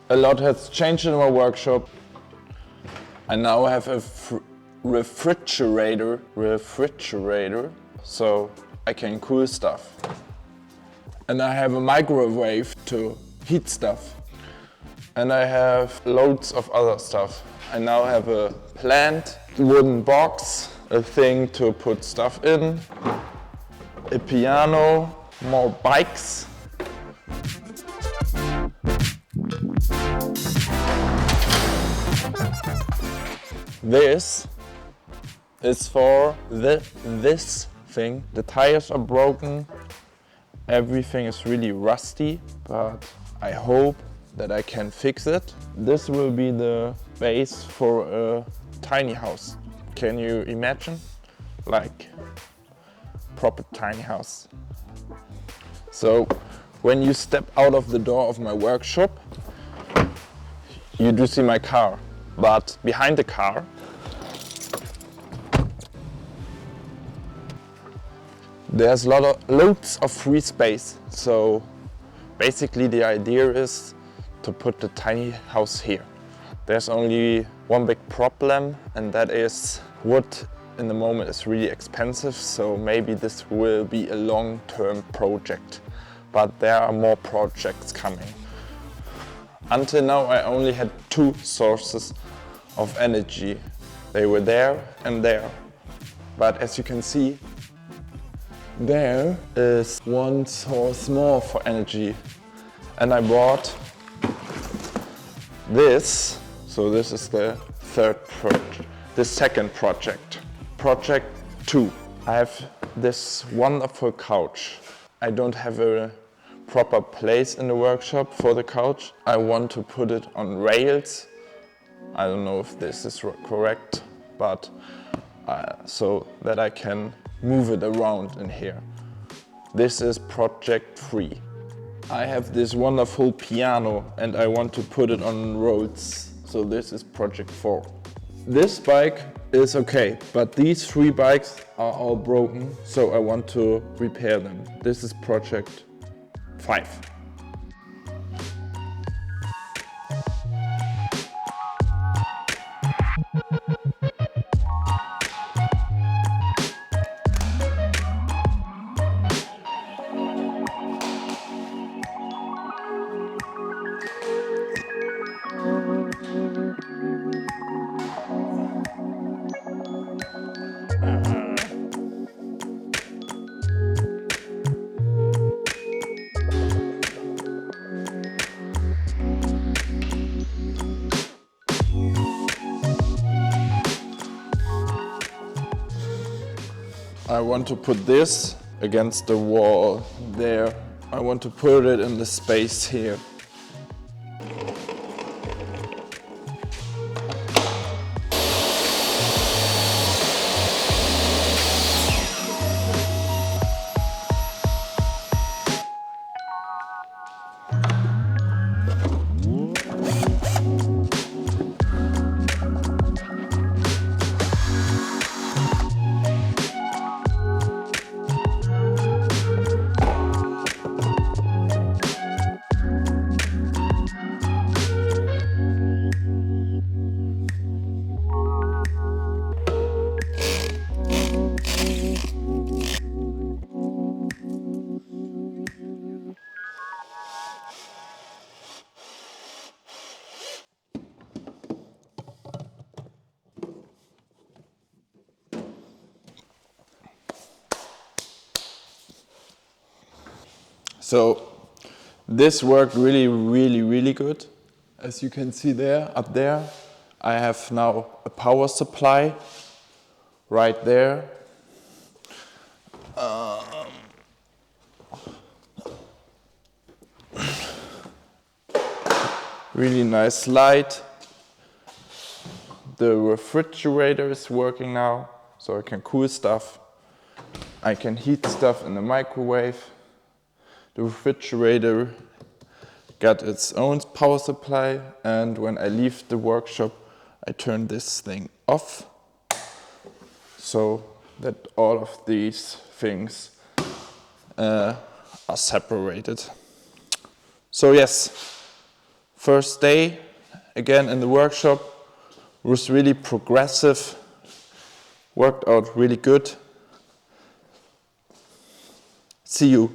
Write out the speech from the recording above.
A lot has changed in my workshop. I now have a refrigerator, so I can cool stuff. And I have a microwave to heat stuff. And I have loads of other stuff. I now have a plant, wooden box, a thing to put stuff in, a piano, more bikes. This is for this thing. The tires are broken, everything is really rusty, but I hope that I can fix it. This will be the base for a tiny house. Can you imagine? Like proper tiny house. So when you step out of the door of my workshop, you do see my car, but behind the car there's loads of free space. So basically the idea is to put the tiny house here. There's only one big problem, and that is wood in the moment is really expensive, so maybe this will be a long-term project. But there are more projects coming. Until now I only had two sources of energy. They were there and there. But as you can see, there is one source more for energy. And I bought this. So this is the second project. Project 2. I have this wonderful couch. I don't have a proper place in the workshop for the couch. I want to put it on rails. I don't know if this is correct, but so that I can move it around in here. This is project 3. I have this wonderful piano and I want to put it on rolls. So this is project 4. This bike is okay, but these 3 bikes are all broken, so I want to repair them. This is project 5. I want to put this against the wall there. I want to put it in the space here. So this worked really good. As you can see there, up there, I have now a power supply right there. Really nice light. The refrigerator is working now, so I can cool stuff. I can heat stuff in the microwave. The refrigerator got its own power supply, and when I leave the workshop, I turn this thing off so that all of these things are separated. So yes, first day again in the workshop was really progressive, worked out really good. See you.